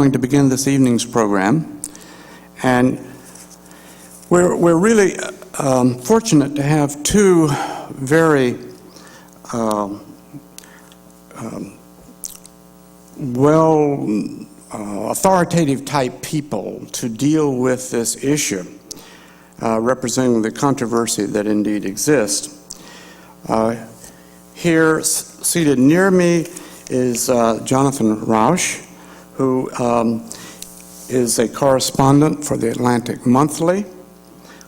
going to begin this evening's program. And we're really fortunate to have two very authoritative type people to deal with this issue, representing the controversy that indeed exists. Here, seated near me, is Jonathan Rauch, who is a correspondent for the Atlantic Monthly,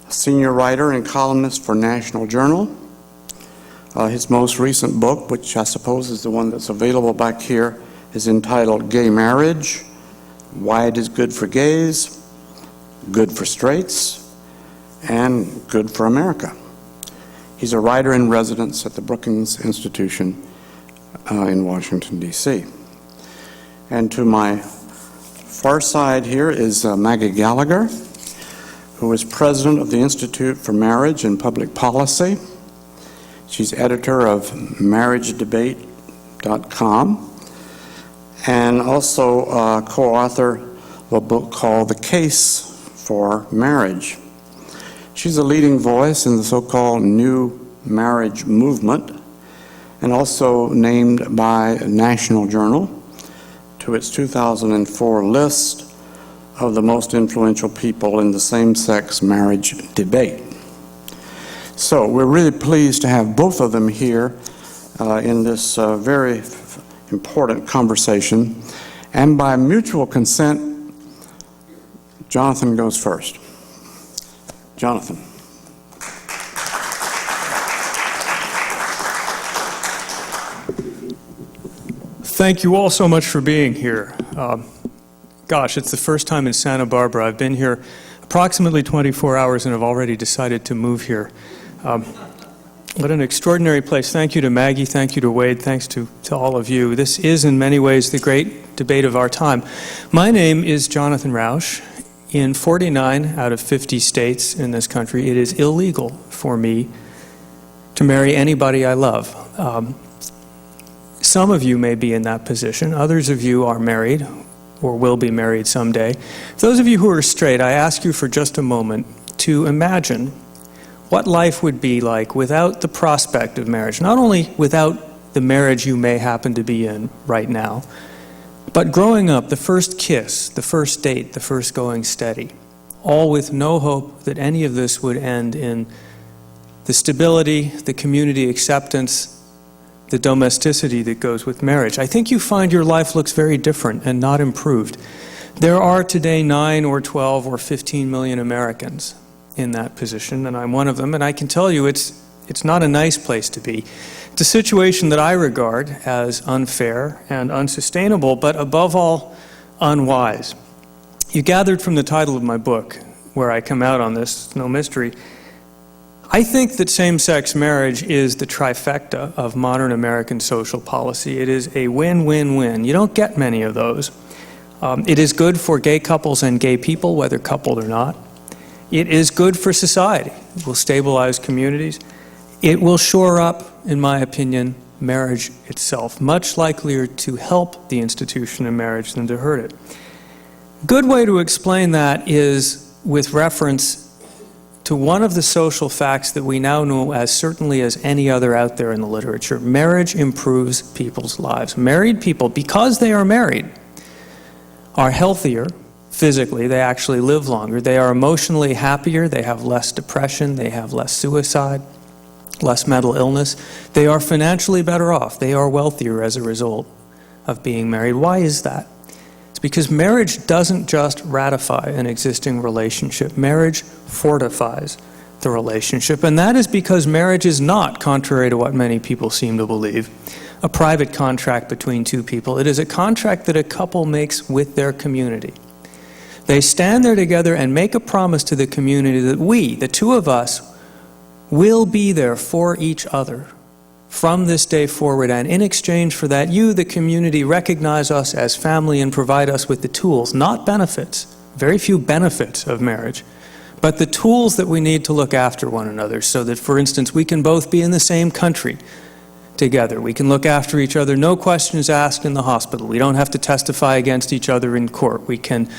a senior writer and columnist for National Journal. His most recent book, which I suppose is the one that's available back here, is entitled Gay Marriage, Why It Is Good for Gays, Good for Straights, and Good for America. He's a writer in residence at the Brookings Institution in Washington, D.C. And to my far side here is Maggie Gallagher, who is president of the Institute for Marriage and Public Policy. She's editor of marriagedebate.com and also co-author of a book called The Case for Marriage. She's a leading voice in the so-called New Marriage Movement and also named by National Journal to its 2004 list of the most influential people in the same-sex marriage debate. So we're really pleased to have both of them here in this very important conversation. And by mutual consent, Jonathan goes first. Jonathan. Thank you all so much for being here. Gosh, it's the first time in Santa Barbara. I've been here approximately 24 hours and have already decided to move here. What an extraordinary place. Thank you to Maggie, thank you to Wade, thanks to all of you. This is in many ways the great debate of our time. My name is Jonathan Rauch. In 49 out of 50 states in this country, it is illegal for me to marry anybody I love. Some of you may be in that position. Others of you are married or will be married someday. For those of you who are straight, I ask you for just a moment to imagine what life would be like without the prospect of marriage. Not only without the marriage you may happen to be in right now, but growing up, the first kiss, the first date, the first going steady, all with no hope that any of this would end in the stability, the community acceptance, the domesticity that goes with marriage. I think you find your life looks very different and not improved. There are today 9 or 12 or 15 million Americans in that position, and I'm one of them, and I can tell you it's not a nice place to be. It's a situation that I regard as unfair and unsustainable, but above all, unwise. You gathered from the title of my book, where I come out on this, no mystery. I think that same-sex marriage is the trifecta of modern American social policy. It is a win-win-win. You don't get many of those. It is good for gay couples and gay people, whether coupled or not. It is good for society. It will stabilize communities. It will shore up, in my opinion, marriage itself, much likelier to help the institution of marriage than to hurt it. Good way to explain that is with reference to one of the social facts that we now know as certainly as any other out there in the literature. Marriage improves people's lives. Married people, because they are married, are healthier physically. They actually live longer. They are emotionally happier. They have less depression. They have less suicide, less mental illness. They are financially better off. They are wealthier as a result of being married. Why is that? It's because marriage doesn't just ratify an existing relationship. Marriage fortifies the relationship, and that is because marriage is not, contrary to what many people seem to believe, a private contract between two people. It is a contract that a couple makes with their community. They stand there together and make a promise to the community that we, the two of us, will be there for each other from this day forward, and in exchange for that, you, the community, recognize us as family and provide us with the tools, not benefits, very few benefits of marriage, but the tools that we need to look after one another so that, for instance, we can both be in the same country together. We can look after each other, no questions asked in the hospital. We don't have to testify against each other in court. We can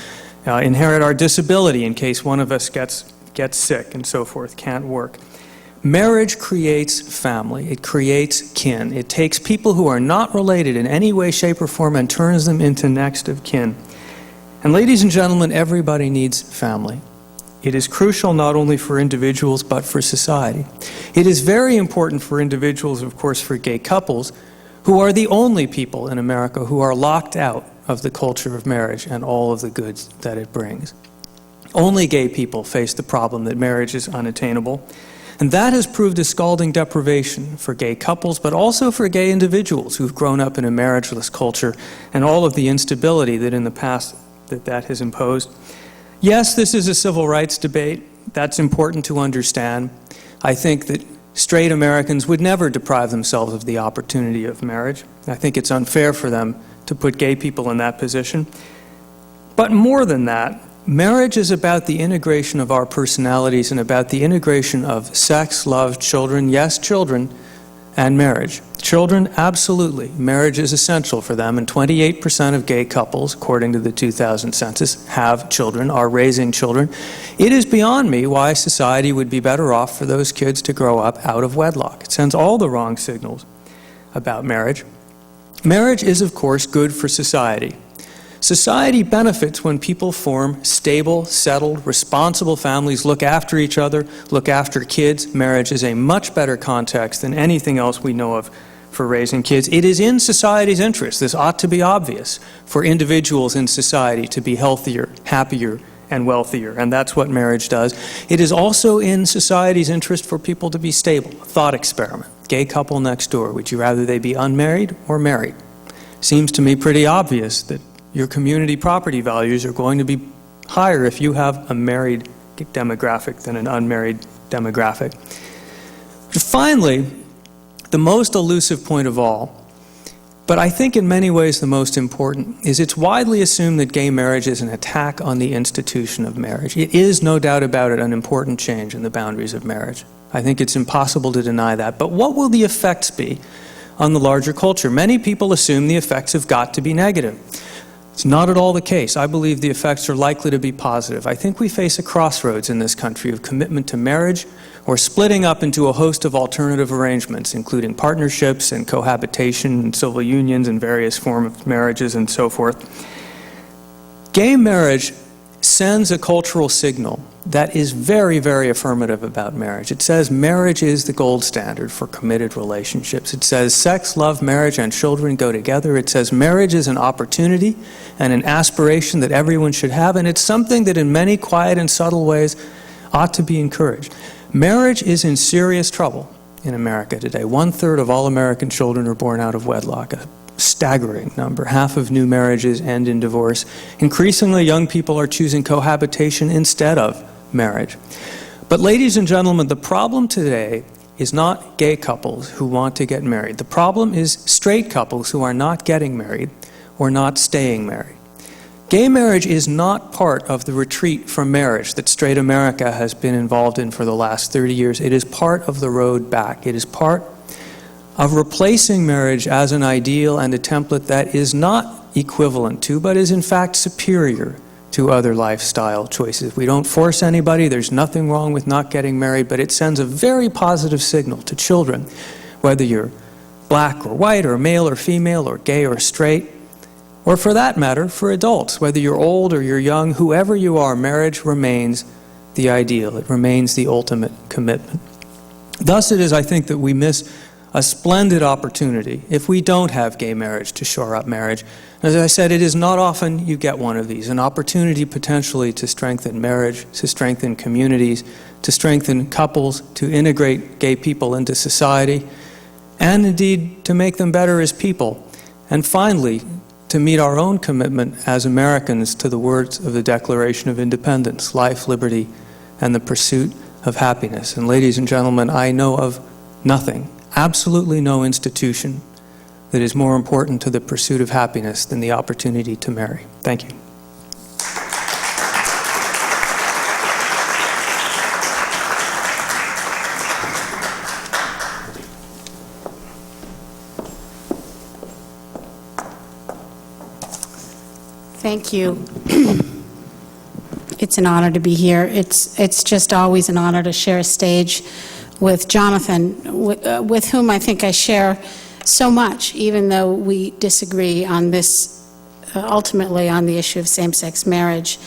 inherit our disability in case one of us gets sick and so forth, can't work. Marriage creates family. It creates kin. It takes people who are not related in any way, shape, or form and turns them into next of kin. And ladies and gentlemen, everybody needs family. It is crucial not only for individuals, but for society. It is very important for individuals, of course, for gay couples, who are the only people in America who are locked out of the culture of marriage and all of the goods that it brings. Only gay people face the problem that marriage is unattainable. And that has proved a scalding deprivation for gay couples, but also for gay individuals who've grown up in a marriageless culture and all of the instability that in the past that has imposed. Yes, this is a civil rights debate. That's important to understand. I think that straight Americans would never deprive themselves of the opportunity of marriage. I think it's unfair for them to put gay people in that position. But more than that, marriage is about the integration of our personalities and about the integration of sex, love, children, yes, children, and marriage. Children, absolutely. Marriage is essential for them, and 28% of gay couples, according to the 2000 census, have children, are raising children. It is beyond me why society would be better off for those kids to grow up out of wedlock. It sends all the wrong signals about marriage. Marriage is, of course, good for society. Society benefits when people form stable, settled, responsible families, look after each other, look after kids. Marriage is a much better context than anything else we know of for raising kids. It is in society's interest, this ought to be obvious, for individuals in society to be healthier, happier, and wealthier, and that's what marriage does. It is also in society's interest for people to be stable. A thought experiment. Gay couple next door, would you rather they be unmarried or married? Seems to me pretty obvious that your community property values are going to be higher if you have a married demographic than an unmarried demographic. Finally, the most elusive point of all, but I think in many ways the most important, is it's widely assumed that gay marriage is an attack on the institution of marriage. It is, no doubt about it, an important change in the boundaries of marriage. I think it's impossible to deny that. But what will the effects be on the larger culture? Many people assume the effects have got to be negative. It's not at all the case. I believe the effects are likely to be positive. I think we face a crossroads in this country of commitment to marriage or splitting up into a host of alternative arrangements, including partnerships and cohabitation and civil unions and various forms of marriages and so forth. Gay marriage sends a cultural signal that is very, very affirmative about marriage. It says marriage is the gold standard for committed relationships. It says sex, love, marriage, and children go together. It says marriage is an opportunity and an aspiration that everyone should have, and it's something that in many quiet and subtle ways ought to be encouraged. Marriage is in serious trouble in America today. 1/3 of all American children are born out of wedlock, a staggering number. Half of new marriages end in divorce. Increasingly, young people are choosing cohabitation instead of marriage. But ladies and gentlemen, the problem today is not gay couples who want to get married. The problem is straight couples who are not getting married or not staying married. Gay marriage is not part of the retreat from marriage that straight America has been involved in for the last 30 years. It is part of the road back. It is part of replacing marriage as an ideal and a template that is not equivalent to, but is in fact superior to other lifestyle choices. We don't force anybody. There's nothing wrong with not getting married, but it sends a very positive signal to children, whether you're black or white or male or female or gay or straight, or for that matter, for adults, whether you're old or you're young, whoever you are, marriage remains the ideal. It remains the ultimate commitment. Thus it is, I think, that we miss a splendid opportunity if we don't have gay marriage to shore up marriage. As I said, it is not often you get one of these, an opportunity potentially to strengthen marriage, to strengthen communities, to strengthen couples, to integrate gay people into society, and indeed to make them better as people. And finally, to meet our own commitment as Americans to the words of the Declaration of Independence, life, liberty, and the pursuit of happiness. And ladies and gentlemen, I know of nothing, absolutely no institution that is more important to the pursuit of happiness than the opportunity to marry. Thank you. Thank you. It's an honor to be here. It's just always an honor to share a stage with Jonathan, with whom I think I share so much, even though we disagree on this, ultimately on the issue of same-sex marriage.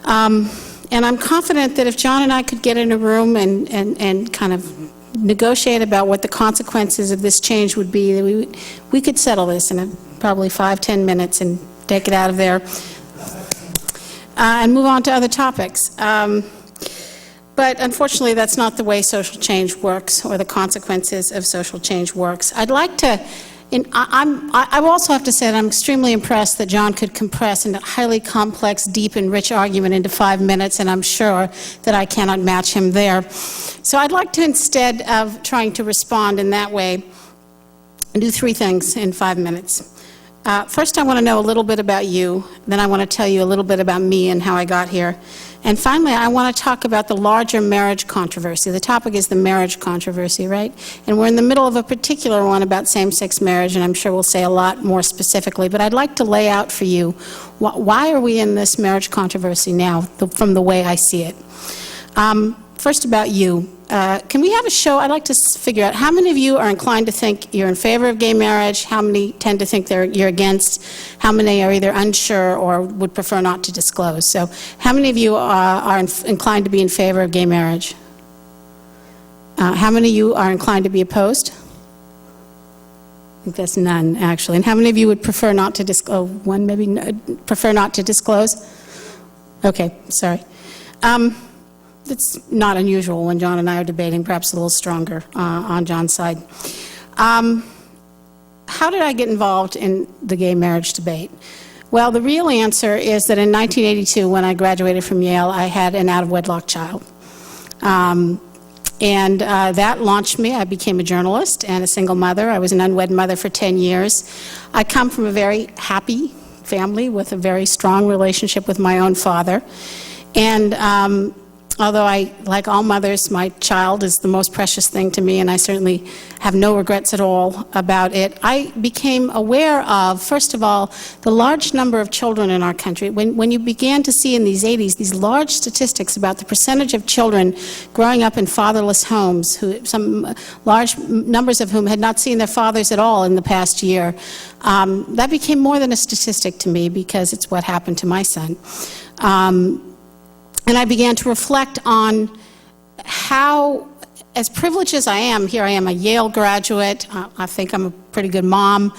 And I'm confident that if John and I could get in a room and kind of negotiate about what the consequences of this change would be, we could settle this in probably 5-10 minutes and take it out of there and move on to other topics. But unfortunately, that's not the way social change works, or the consequences of social change works. I'd like to, I also have to say that I'm extremely impressed that John could compress a highly complex, deep, and rich argument into 5 minutes, and I'm sure that I cannot match him there. So I'd like to, instead of trying to respond in that way, do 3 things in 5 minutes. First, I want to know a little bit about you. Then I want to tell you a little bit about me and how I got here. And finally, I want to talk about the larger marriage controversy. The topic is the marriage controversy, right? And we're in the middle of a particular one about same-sex marriage, and I'm sure we'll say a lot more specifically. But I'd like to lay out for you, why are we in this marriage controversy now, from the way I see it. First, about you. Can we have a show? I'd like to figure out how many of you are inclined to think you're in favor of gay marriage, how many tend to think you're against, how many are either unsure or would prefer not to disclose. So how many of you are inclined to be in favor of gay marriage? How many of you are inclined to be opposed? I think that's none, actually. And how many of you would prefer not to disclose? One maybe prefer not to disclose? Okay, sorry. It's not unusual when John and I are debating, perhaps a little stronger on John's side. How did I get involved in the gay marriage debate? Well, the real answer is that in 1982, when I graduated from Yale, I had an out-of-wedlock child. And that launched me. I became a journalist and a single mother. I was an unwed mother for 10 years. I come from a very happy family with a very strong relationship with my own father. And although like all mothers, my child is the most precious thing to me, and I certainly have no regrets at all about it, I became aware of, first of all, the large number of children in our country. When you began to see in these 80s these large statistics about the percentage of children growing up in fatherless homes, some large numbers of whom had not seen their fathers at all in the past year, that became more than a statistic to me, because it's what happened to my son. And I began to reflect on how, as privileged as I am, here I am, a Yale graduate, I think I'm a pretty good mom,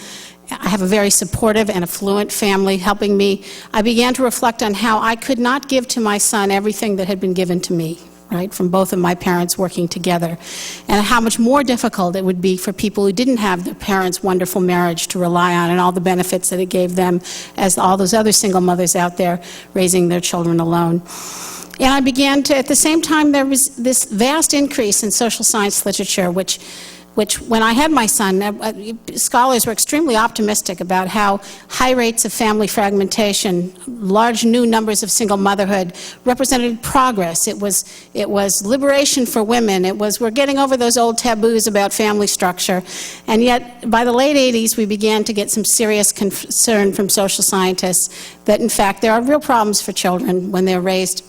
I have a very supportive and affluent family helping me. I began to reflect on how I could not give to my son everything that had been given to me, right, from both of my parents working together, and how much more difficult it would be for people who didn't have their parents' wonderful marriage to rely on and all the benefits that it gave them, as all those other single mothers out there raising their children alone. And I began to, at the same time, there was this vast increase in social science literature, which when I had my son, scholars were extremely optimistic about how high rates of family fragmentation, large new numbers of single motherhood represented progress. It was liberation for women. We're getting over those old taboos about family structure. And yet, by the late 80s, we began to get some serious concern from social scientists that, in fact, there are real problems for children when they're raised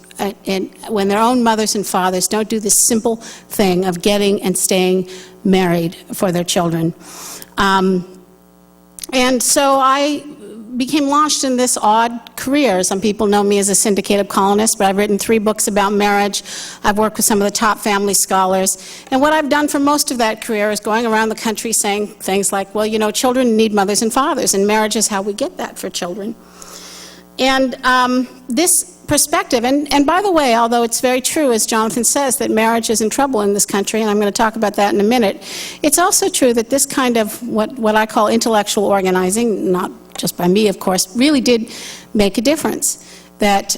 when their own mothers and fathers don't do this simple thing of getting and staying married for their children. And so I became launched in this odd career. Some people know me as a syndicated columnist, but I've written 3 books about marriage. I've worked with some of the top family scholars. And what I've done for most of that career is going around the country saying things like, well, you know, children need mothers and fathers, and marriage is how we get that for children. And this perspective, and by the way, although it's very true, as Jonathan says, that marriage is in trouble in this country, and I'm going to talk about that in a minute, it's also true that this kind of what I call intellectual organizing, not just by me, of course, really did make a difference. That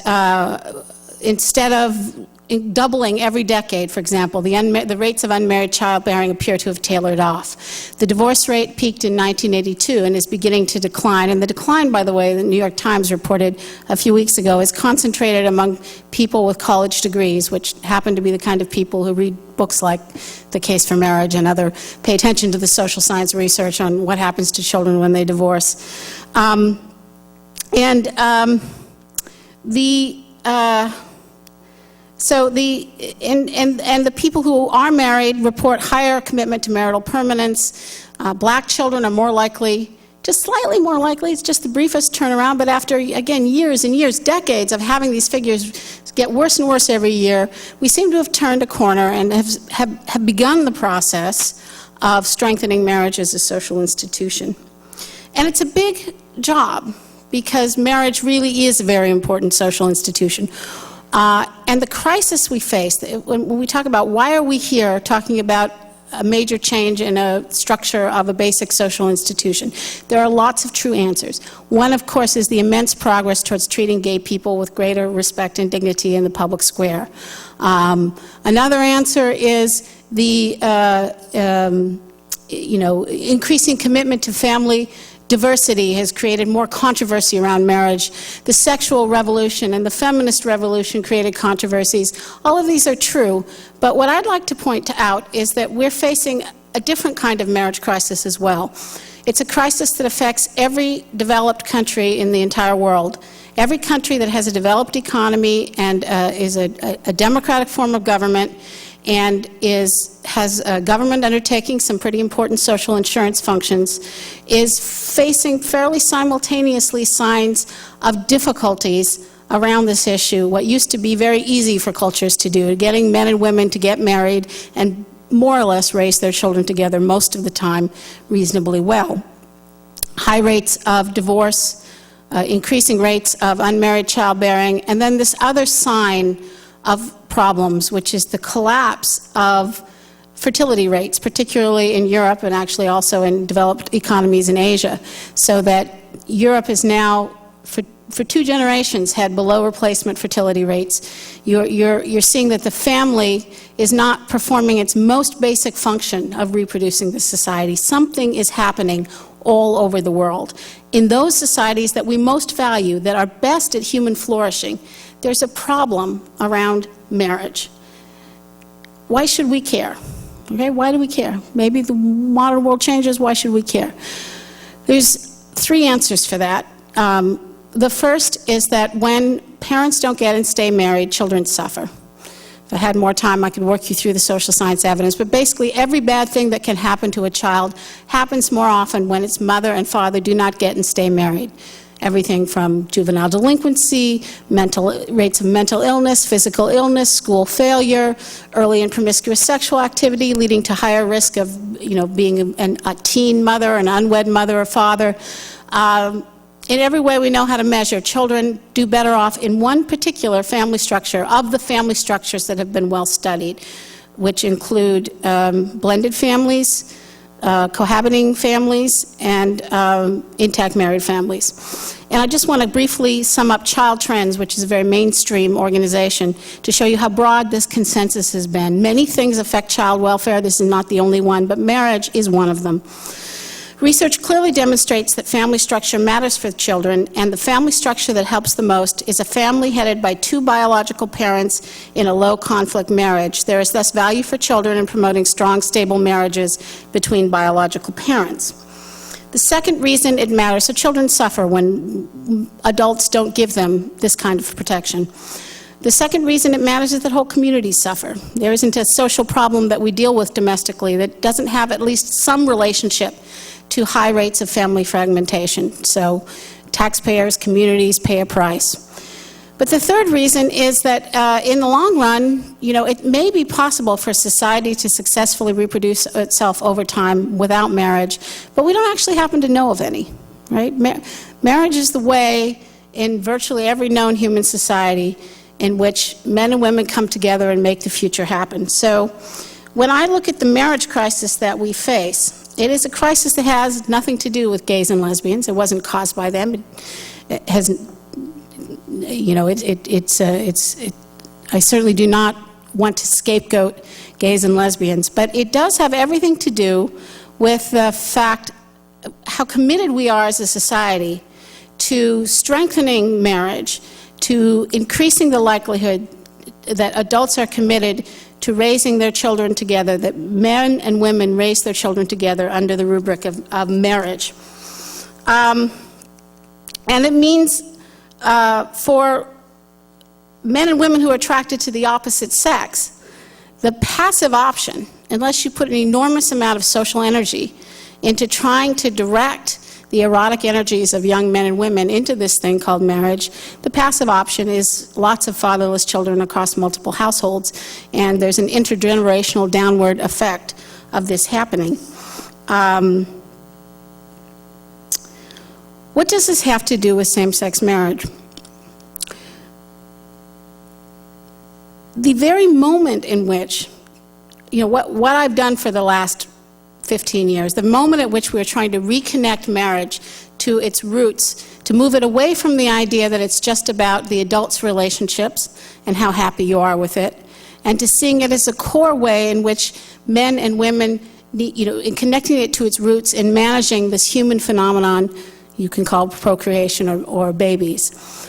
instead of doubling every decade, for example, the rates of unmarried childbearing appear to have tailored off. The divorce rate peaked in 1982 and is beginning to decline. And the decline, by the way, the New York Times reported a few weeks ago, is concentrated among people with college degrees, which happen to be the kind of people who read books like The Case for Marriage and pay attention to the social science research on what happens to children when they divorce. And the people who are married report higher commitment to marital permanence. Black children are more likely, just slightly more likely, it's just the briefest turnaround, but after, again, years and years, decades of having these figures get worse and worse every year, we seem to have turned a corner and have begun the process of strengthening marriage as a social institution. And it's a big job, because marriage really is a very important social institution. And the crisis we face, when we talk about why are we here talking about a major change in a structure of a basic social institution, there are lots of true answers. One, of course, is the immense progress towards treating gay people with greater respect and dignity in the public square. Another answer is the increasing commitment to family diversity has created more controversy around marriage. The sexual revolution and the feminist revolution created controversies. All of these are true, but what I'd like to point out is that we're facing a different kind of marriage crisis as well. It's a crisis that affects every developed country in the entire world. Every country that has a developed economy and is a democratic form of government and has a government undertaking some pretty important social insurance functions, is facing fairly simultaneously signs of difficulties around this issue, what used to be very easy for cultures to do, getting men and women to get married and more or less raise their children together most of the time reasonably well. High rates of divorce, increasing rates of unmarried childbearing, and then this other sign of problems, which is the collapse of fertility rates, particularly in Europe and actually also in developed economies in Asia, so that Europe is now, for 2 generations, had below replacement fertility rates. You're seeing that the family is not performing its most basic function of reproducing the society. Something is happening all over the world. In those societies that we most value, that are best at human flourishing, there's a problem around marriage. Why should we care? Okay, why do we care? Maybe the modern world changes, why should we care? There's 3 answers for that. The first is that when parents don't get and stay married, children suffer. If I had more time, I could work you through the social science evidence, but basically every bad thing that can happen to a child happens more often when its mother and father do not get and stay married. Everything from juvenile delinquency, rates of mental illness, physical illness, school failure, early and promiscuous sexual activity leading to higher risk of being a teen mother, an unwed mother or father. In every way we know how to measure, children do better off in one particular family structure of the family structures that have been well studied, which include blended families, cohabiting families, and intact married families. And I just want to briefly sum up Child Trends, which is a very mainstream organization, to show you how broad this consensus has been. Many things affect child welfare. This is not the only one, but marriage is one of them. Research clearly demonstrates that family structure matters for children, and the family structure that helps the most is a family headed by 2 biological parents in a low-conflict marriage. There is thus value for children in promoting strong, stable marriages between biological parents. The second reason it matters, so children suffer when adults don't give them this kind of protection. The second reason it matters is that whole communities suffer. There isn't a social problem that we deal with domestically that doesn't have at least some relationship to high rates of family fragmentation. So taxpayers, communities pay a price. But the third reason is that in the long run, it may be possible for society to successfully reproduce itself over time without marriage, but we don't actually happen to know of any, right? Marriage is the way in virtually every known human society in which men and women come together and make the future happen. So when I look at the marriage crisis that we face, it is a crisis that has nothing to do with gays and lesbians. It wasn't caused by them. It hasn't, I certainly do not want to scapegoat gays and lesbians, but it does have everything to do with the fact how committed we are as a society to strengthening marriage, to increasing the likelihood that adults are committed to raising their children together, that men and women raise their children together under the rubric of marriage. And it means for men and women who are attracted to the opposite sex, the passive option, unless you put an enormous amount of social energy into trying to direct the erotic energies of young men and women into this thing called marriage, the passive option is lots of fatherless children across multiple households, and there's an intergenerational downward effect of this happening. What does this have to do with same-sex marriage? The very moment in which, what I've done for the last 15 years, the moment at which we're trying to reconnect marriage to its roots, to move it away from the idea that it's just about the adults' relationships and how happy you are with it, and to seeing it as a core way in which men and women, in connecting it to its roots in managing this human phenomenon you can call procreation or babies.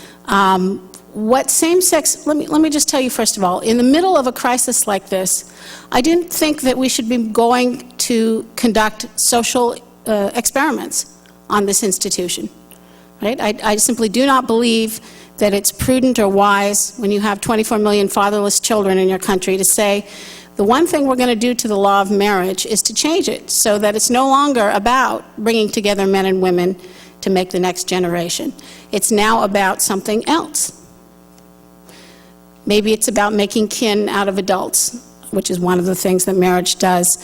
What same-sex, let me just tell you first of all, in the middle of a crisis like this, I didn't think that we should be going to conduct social experiments on this institution, right? I simply do not believe that it's prudent or wise when you have 24 million fatherless children in your country to say, the one thing we're going to do to the law of marriage is to change it so that it's no longer about bringing together men and women to make the next generation. It's now about something else. Maybe it's about making kin out of adults, which is one of the things that marriage does.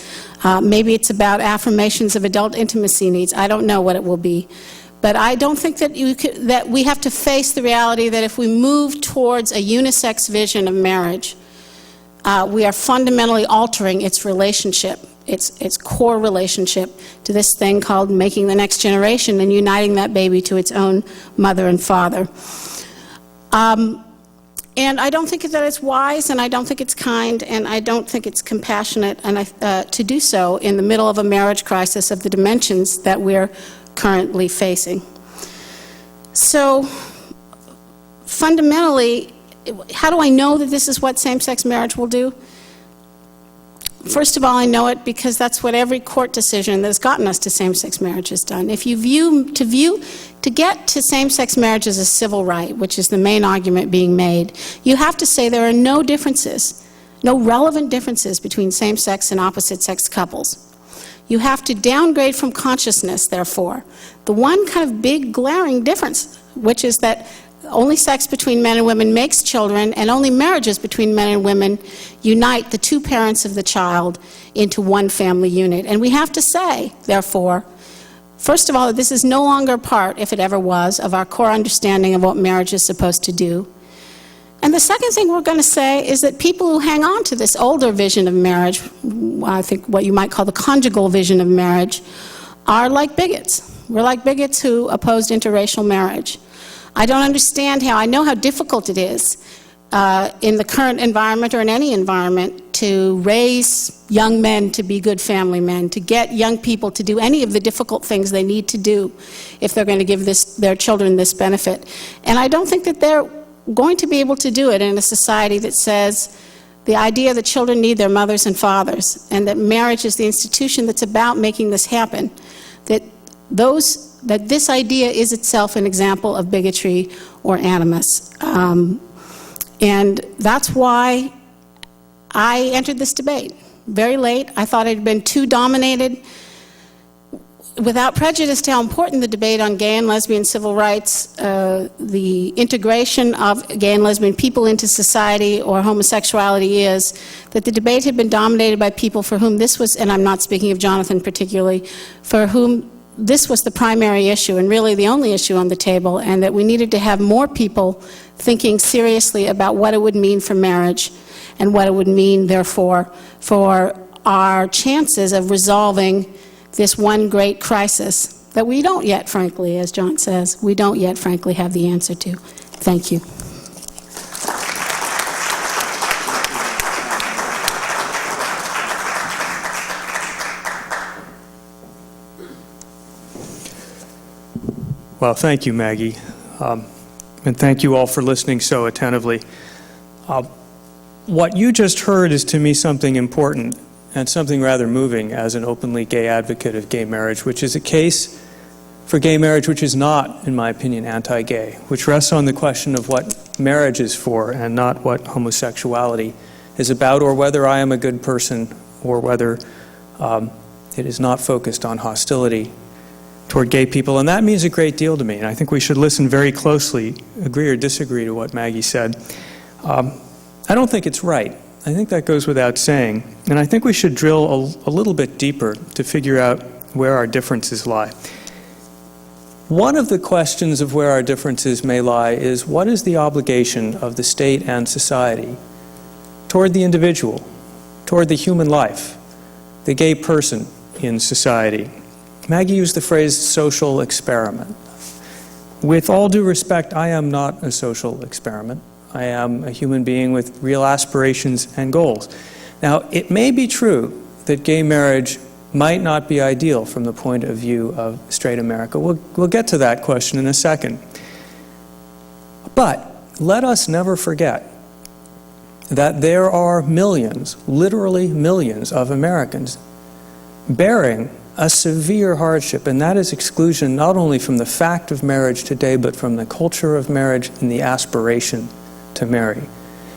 Maybe it's about affirmations of adult intimacy needs. I don't know what it will be. But I don't think that, that we have to face the reality that if we move towards a unisex vision of marriage, we are fundamentally altering its relationship, its core relationship to this thing called making the next generation and uniting that baby to its own mother and father. And I don't think that it's wise, and I don't think it's kind, and I don't think it's compassionate to do so in the middle of a marriage crisis of the dimensions that we're currently facing. So, fundamentally, how do I know that this is what same-sex marriage will do? First of all, I know it because that's what every court decision that has gotten us to same-sex marriage has done. If you to get to same-sex marriage as a civil right, which is the main argument being made, you have to say there are no differences, no relevant differences between same-sex and opposite-sex couples. You have to downgrade from consciousness, therefore, the one kind of big glaring difference, which is that only sex between men and women makes children, and only marriages between men and women unite the two parents of the child into one family unit. And we have to say, therefore, first of all, that this is no longer part, if it ever was, of our core understanding of what marriage is supposed to do. And the second thing we're going to say is that people who hang on to this older vision of marriage, I think what you might call the conjugal vision of marriage, are like bigots. We're like bigots who opposed interracial marriage. I don't understand I know how difficult it is in the current environment or in any environment to raise young men to be good family men, to get young people to do any of the difficult things they need to do if they're going to give their children this benefit. And I don't think that they're going to be able to do it in a society that says the idea that children need their mothers and fathers, and that marriage is the institution that's about making this happen, that this idea is itself an example of bigotry or animus. And that's why I entered this debate very late. I thought it had been too dominated. Without prejudice to how important the debate on gay and lesbian civil rights, the integration of gay and lesbian people into society or homosexuality is, that the debate had been dominated by people for whom this was, and I'm not speaking of Jonathan particularly, for whom this was the primary issue and really the only issue on the table, and that we needed to have more people thinking seriously about what it would mean for marriage and what it would mean, therefore, for our chances of resolving this one great crisis that we don't yet, frankly, as John says, we don't yet, frankly, have the answer to. Thank you. Well, thank you, Maggie. And thank you all for listening so attentively. What you just heard is to me something important and something rather moving as an openly gay advocate of gay marriage, which is a case for gay marriage which is not, in my opinion, anti-gay, which rests on the question of what marriage is for and not what homosexuality is about, or whether I am a good person, or whether it is not focused on hostility toward gay people. And that means a great deal to me, and I think we should listen very closely, agree or disagree to what Maggie said. I don't think it's right. I think that goes without saying. And I think we should drill a little bit deeper to figure out where our differences lie. One of the questions of where our differences may lie is, what is the obligation of the state and society toward the individual, toward the human life, the gay person in society? Maggie used the phrase social experiment. With all due respect, I am not a social experiment. I am a human being with real aspirations and goals. Now, it may be true that gay marriage might not be ideal from the point of view of straight America. We'll get to that question in a second. But let us never forget that there are millions, literally millions of Americans bearing a severe hardship, and that is exclusion not only from the fact of marriage today, but from the culture of marriage and the aspiration to marry.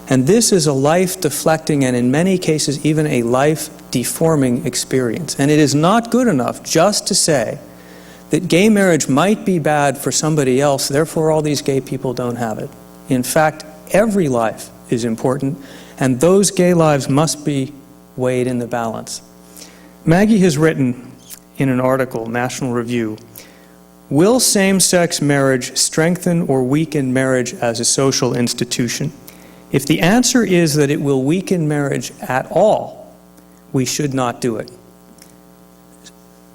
And this is a life-deflecting and in many cases even a life-deforming experience. And it is not good enough just to say that gay marriage might be bad for somebody else, therefore all these gay people don't have it. In fact, every life is important, and those gay lives must be weighed in the balance. Maggie has written in an article, National Review, "Will same-sex marriage strengthen or weaken marriage as a social institution? If the answer is that it will weaken marriage at all, we should not do it."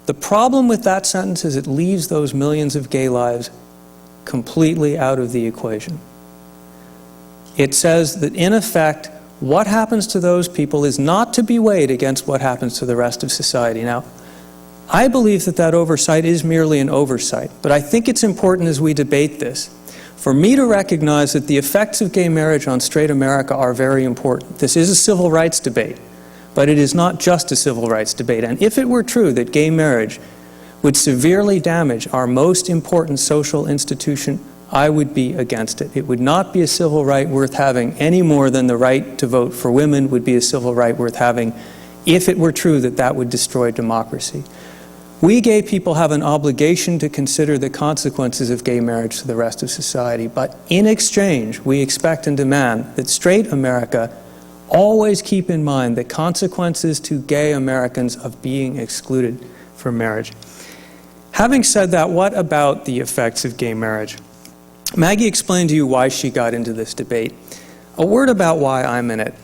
The problem with that sentence is it leaves those millions of gay lives completely out of the equation. It says that, in effect, what happens to those people is not to be weighed against what happens to the rest of society. Now, I believe that that oversight is merely an oversight, but I think it's important as we debate this for me to recognize that the effects of gay marriage on straight America are very important. This is a civil rights debate, but it is not just a civil rights debate. And if it were true that gay marriage would severely damage our most important social institution, I would be against it. It would not be a civil right worth having any more than the right to vote for women would be a civil right worth having if it were true that that would destroy democracy. We gay people have an obligation to consider the consequences of gay marriage to the rest of society, but in exchange, we expect and demand that straight America always keep in mind the consequences to gay Americans of being excluded from marriage. Having said that, what about the effects of gay marriage? Maggie explained to you why she got into this debate. A word about why I'm in it,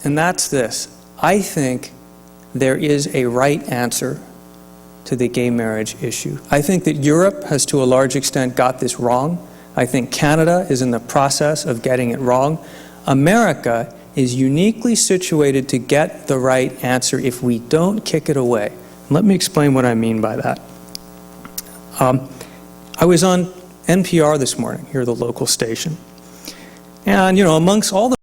and that's this. I think there is a right answer to the gay marriage issue. I think that Europe has to a large extent got this wrong. I think Canada is in the process of getting it wrong. America is uniquely situated to get the right answer if we don't kick it away. Let me explain what I mean by that. I was on NPR this morning, here, the local station. And, amongst all the